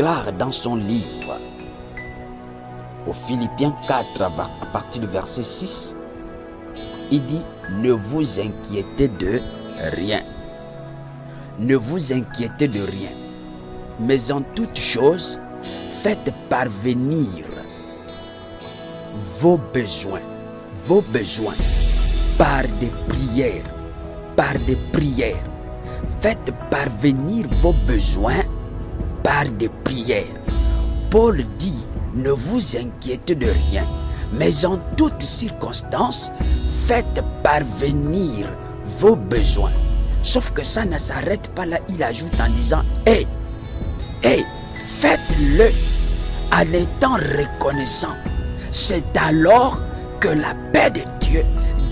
déclare dans son livre, aux Philippiens 4, à partir du verset 6, il dit, ne vous inquiétez de rien. Ne vous inquiétez de rien. Mais en toute chose, faites parvenir vos besoins par des prières. Faites parvenir vos besoins par des prières. Paul dit, ne vous inquiétez de rien, mais en toutes circonstances, faites parvenir vos besoins. Sauf que ça ne s'arrête pas là, il ajoute en disant, faites-le en étant reconnaissant. C'est alors que la paix de Dieu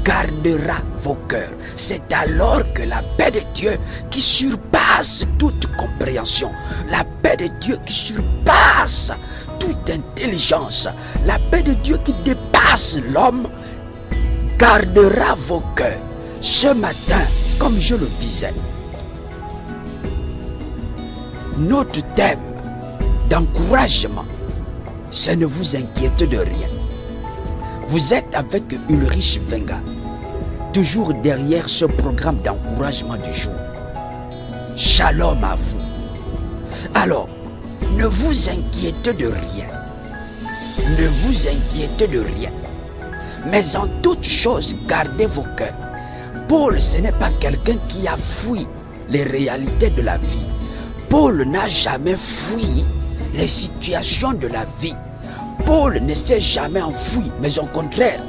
gardera vos cœurs. C'est alors que la paix de Dieu qui surpasse toute compréhension, la paix de Dieu qui surpasse toute intelligence, la paix de Dieu qui dépasse l'homme, gardera vos cœurs. Ce matin, comme je le disais, notre thème d'encouragement, c'est ne vous inquiétez de rien. Vous êtes avec Ulrich Venga, toujours derrière ce programme d'encouragement du jour. Shalom à vous. Alors, ne vous inquiétez de rien. Ne vous inquiétez de rien. Mais en toute chose, gardez vos cœurs. Paul, ce n'est pas quelqu'un qui a fui les réalités de la vie. Paul n'a jamais fui les situations de la vie. Paul ne s'est jamais enfoui, mais au contraire,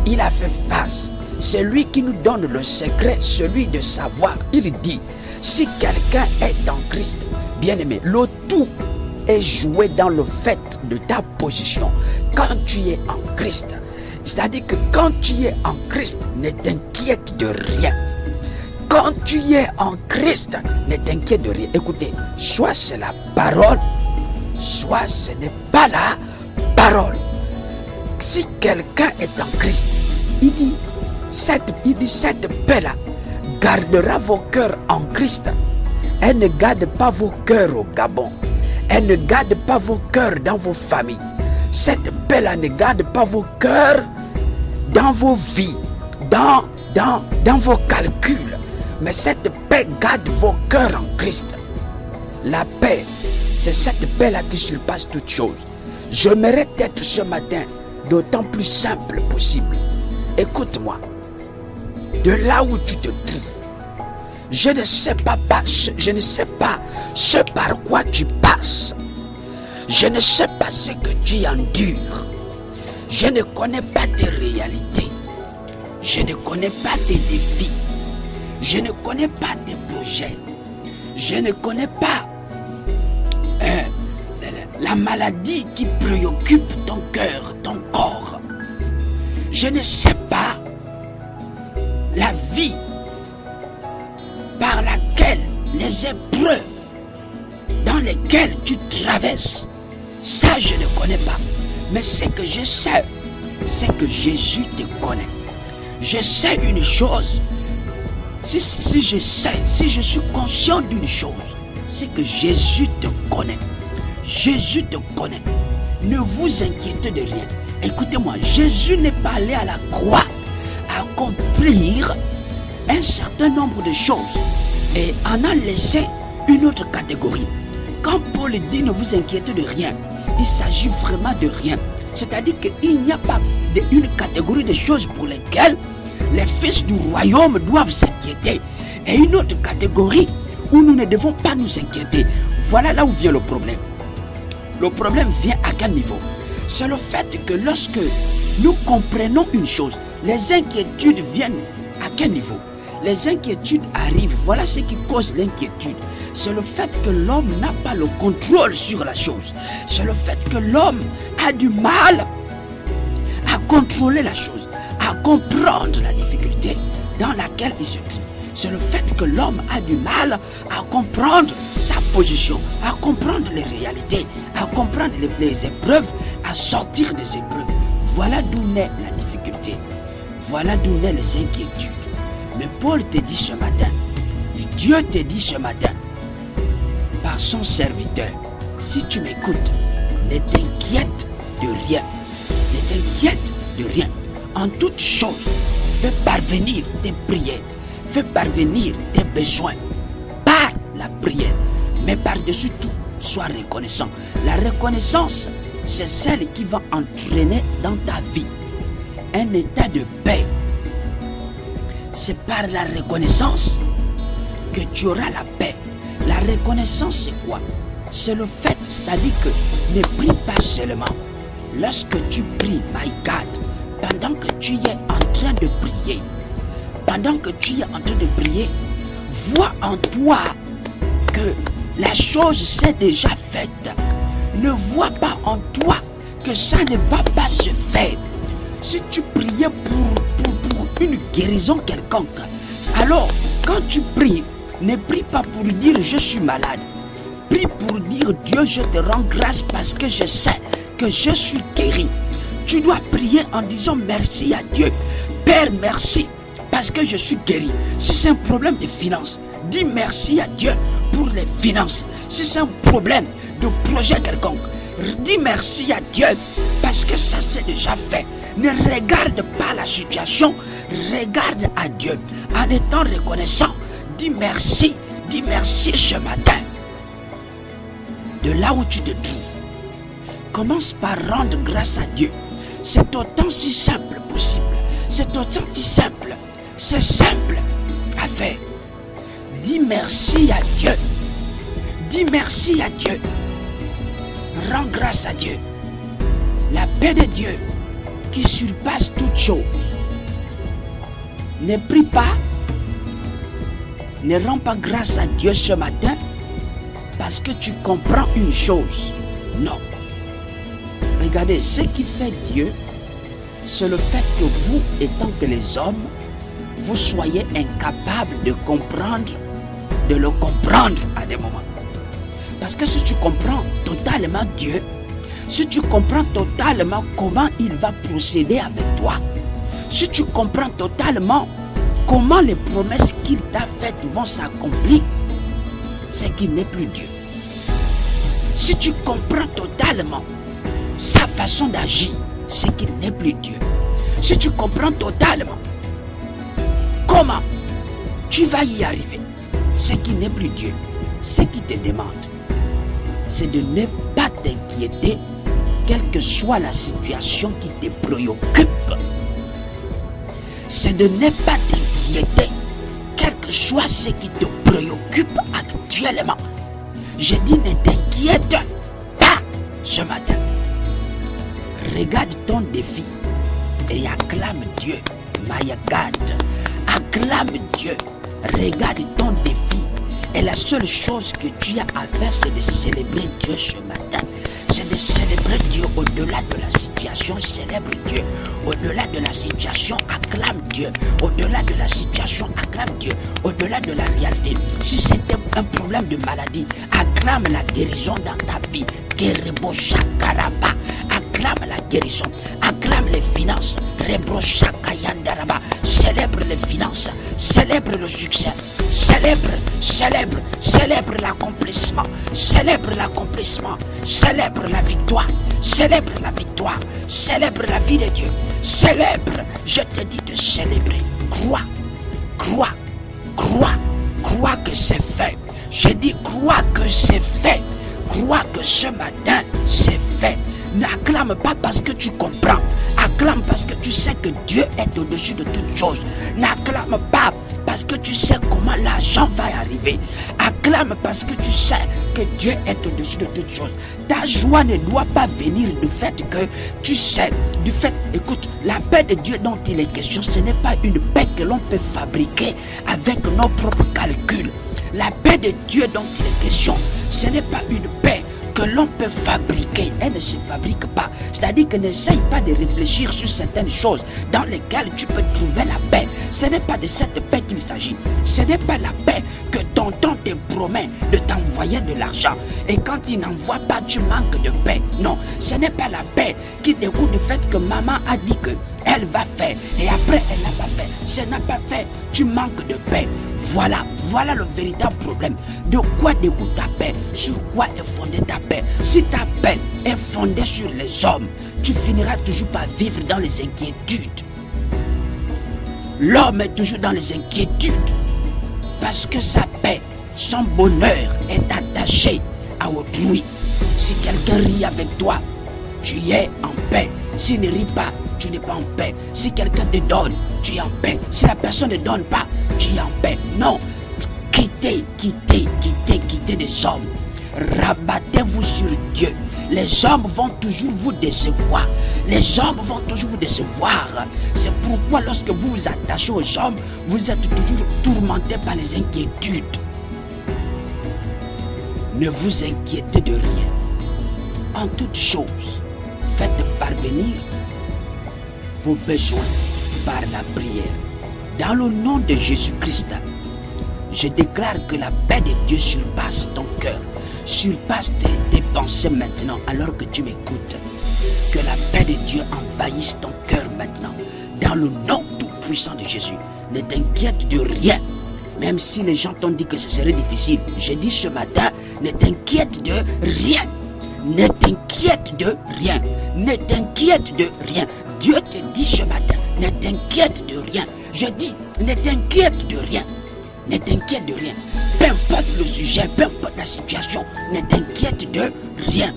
il a fait face. C'est lui qui nous donne le secret, celui de savoir. Il dit, si quelqu'un est en Christ, bien-aimé, le tout est joué dans le fait de ta position. Quand tu es en Christ, c'est-à-dire que quand tu es en Christ, ne t'inquiète de rien. Quand tu es en Christ, ne t'inquiète de rien. Écoutez, soit c'est la parole, soit ce n'est pas la parole. Si quelqu'un est en Christ, il dit cette paix-là gardera vos cœurs en Christ. Elle ne garde pas vos cœurs au Gabon. Elle ne garde pas vos cœurs dans vos familles. Cette paix-là ne garde pas vos cœurs dans vos vies, dans vos calculs. Mais cette paix garde vos cœurs en Christ. La paix, c'est cette paix-là qui surpasse toutes choses. J'aimerais être ce matin d'autant plus simple possible. Écoute-moi, de là où tu te trouves, je ne sais pas ce par quoi tu passes. Je ne sais pas ce que tu endures. Je ne connais pas tes réalités. Je ne connais pas tes défis. Je ne connais pas tes projets. Je ne connais pas la maladie qui préoccupe ton cœur, ton corps. Je ne sais pas la vie par laquelle les épreuves dans lesquelles tu traverses. Ça, je ne connais pas. Mais ce que je sais, c'est que Jésus te connaît. Je sais une chose. Si je suis conscient d'une chose, c'est que Jésus te connaît. Jésus te connaît. Ne vous inquiétez de rien. Écoutez-moi, Jésus n'est pas allé à la croix accomplir un certain nombre de choses et en a laissé une autre catégorie. Quand Paul dit ne vous inquiétez de rien, il s'agit vraiment de rien. C'est-à-dire qu'il n'y a pas une catégorie de choses pour lesquelles les fils du royaume doivent s'inquiéter et une autre catégorie où nous ne devons pas nous inquiéter. Voilà là où vient le problème. Le problème vient à quel niveau? C'est le fait que lorsque nous comprenons une chose, les inquiétudes viennent à quel niveau? Les inquiétudes arrivent. Voilà ce qui cause l'inquiétude. C'est le fait que l'homme n'a pas le contrôle sur la chose. C'est le fait que l'homme a du mal à contrôler la chose, à comprendre la difficulté dans laquelle il se trouve. C'est le fait que l'homme a du mal à comprendre sa position, à comprendre les réalités, à comprendre les épreuves, à sortir des épreuves. Voilà d'où naît la difficulté. Voilà d'où naît les inquiétudes. Mais Paul te dit ce matin, Dieu te dit ce matin, par son serviteur, si tu m'écoutes, ne t'inquiète de rien. Ne t'inquiète de rien. En toute chose, fais parvenir tes prières. Fais parvenir tes besoins par la prière. Mais par-dessus tout, sois reconnaissant. La reconnaissance, c'est celle qui va entraîner dans ta vie un état de paix. C'est par la reconnaissance que tu auras la paix. La reconnaissance, c'est quoi? C'est le fait, c'est-à-dire que ne prie pas seulement. Lorsque tu pries, my God, pendant que tu es en train de prier, vois en toi que la chose s'est déjà faite. Ne vois pas en toi que ça ne va pas se faire. Si tu priais pour une guérison quelconque, alors quand tu pries, ne prie pas pour dire je suis malade. Prie pour dire Dieu, je te rends grâce parce que je sais que je suis guéri. Tu dois prier en disant merci à Dieu. Père, merci parce que je suis guéri. Si c'est un problème de finances, dis merci à Dieu pour les finances. Si c'est un problème de projet quelconque, dis merci à Dieu parce que ça c'est déjà fait. Ne regarde pas la situation, regarde à Dieu. En étant reconnaissant, dis merci ce matin. De là où tu te trouves, commence par rendre grâce à Dieu. C'est autant si simple possible. C'est autant si simple. C'est simple à faire. Dis merci à Dieu. Dis merci à Dieu. Rends grâce à Dieu. La paix de Dieu qui surpasse toute chose. Ne prie pas. Ne rends pas grâce à Dieu ce matin parce que tu comprends une chose. Non. Regardez, ce qui fait Dieu, c'est le fait que vous, étant que les hommes, vous soyez incapables de comprendre, de le comprendre à des moments. Parce que si tu comprends totalement Dieu, si tu comprends totalement comment il va procéder avec toi, si tu comprends totalement comment les promesses qu'il t'a faites vont s'accomplir, c'est qu'il n'est plus Dieu. Si tu comprends totalement sa façon d'agir, c'est qu'il n'est plus Dieu. Si tu comprends totalement comment tu vas y arriver, c'est qu'il n'est plus Dieu. Ce qui te demande, c'est de ne pas t'inquiéter, quelle que soit la situation qui te préoccupe. C'est de ne pas t'inquiéter, quel que soit ce qui te préoccupe actuellement. Je dis ne t'inquiète pas ce matin. Regarde ton défi et acclame Dieu. My God, acclame Dieu. Regarde ton défi. Et la seule chose que tu as à faire, c'est de célébrer Dieu ce matin. C'est de célébrer Dieu au-delà de la situation. Célèbre Dieu. Au-delà de la situation, acclame Dieu. Au-delà de la situation, acclame Dieu. Au-delà de la réalité. Si c'était un problème de maladie, acclame la guérison dans ta vie. Kerebo Shakaraba. Acclame la guérison. Acclame les finances. Rebro Shakayandaraba. Célèbre les finances. Célèbre le succès. Célèbre l'accomplissement. Célèbre l'accomplissement. Célèbre la victoire. Célèbre la victoire. Célèbre la vie de Dieu. Célèbre. Je te dis de célébrer. Crois que c'est fait. Je dis crois que c'est fait. Crois que ce matin c'est fait. N'acclame pas parce que tu comprends. Acclame parce que tu sais que Dieu est au-dessus de toutes choses. N'acclame pas parce que tu sais comment l'argent va arriver. Acclame parce que tu sais que Dieu est au-dessus de toutes choses. Ta joie ne doit pas venir du fait que tu sais, du fait, écoute, la paix de Dieu dont il est question, ce n'est pas une paix que l'on peut fabriquer avec nos propres calculs. La paix de Dieu dont il est question, ce n'est pas une paix que l'on peut fabriquer, elle ne se fabrique pas. C'est-à-dire que n'essaye pas de réfléchir sur certaines choses dans lesquelles tu peux trouver la paix. Ce n'est pas de cette paix qu'il s'agit. Ce n'est pas la paix que tonton te promet de t'envoyer de l'argent et quand il n'envoie pas, tu manques de paix. Non, ce n'est pas la paix qui découle du fait que maman a dit qu'elle va faire et après elle n'a pas fait. Si elle n'a pas fait, tu manques de paix. Voilà le véritable problème. De quoi découle ta paix? Sur quoi est fondée ta paix? Si ta paix est fondée sur les hommes, tu finiras toujours par vivre dans les inquiétudes. L'homme est toujours dans les inquiétudes parce que sa paix, son bonheur est attaché à autrui. Si quelqu'un rit avec toi, tu es en paix. S'il ne rit pas, tu n'es pas en paix. Si quelqu'un te donne, tu es en paix. Si la personne ne donne pas, tu es en paix. Non, quittez les hommes. Rabattez-vous sur Dieu. Les hommes vont toujours vous décevoir. Les hommes vont toujours vous décevoir. C'est pourquoi lorsque vous vous attachez aux hommes, vous êtes toujours tourmenté par les inquiétudes. Ne vous inquiétez de rien. En toutes choses, faites parvenir vos besoins par la prière. Dans le nom de Jésus-Christ, je déclare que la paix de Dieu surpasse ton cœur, surpasse tes pensées maintenant alors que tu m'écoutes. Que la paix de Dieu envahisse ton cœur maintenant. Dans le nom tout-puissant de Jésus, ne t'inquiète de rien. Même si les gens t'ont dit que ce serait difficile, j'ai dit ce matin, ne t'inquiète de rien. Ne t'inquiète de rien. Ne t'inquiète de rien. Dieu te dit ce matin, ne t'inquiète de rien. Je dis, ne t'inquiète de rien. Ne t'inquiète de rien. Peu importe le sujet, peu importe la situation, ne t'inquiète de rien.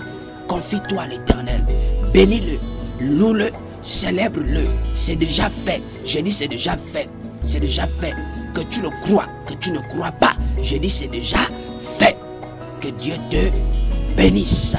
Confie-toi à l'Éternel. Bénis-le, loue-le, célèbre-le. C'est déjà fait. Je dis c'est déjà fait. C'est déjà fait. Que tu le crois, que tu ne crois pas. Je dis c'est déjà fait. Que Dieu te bénisse.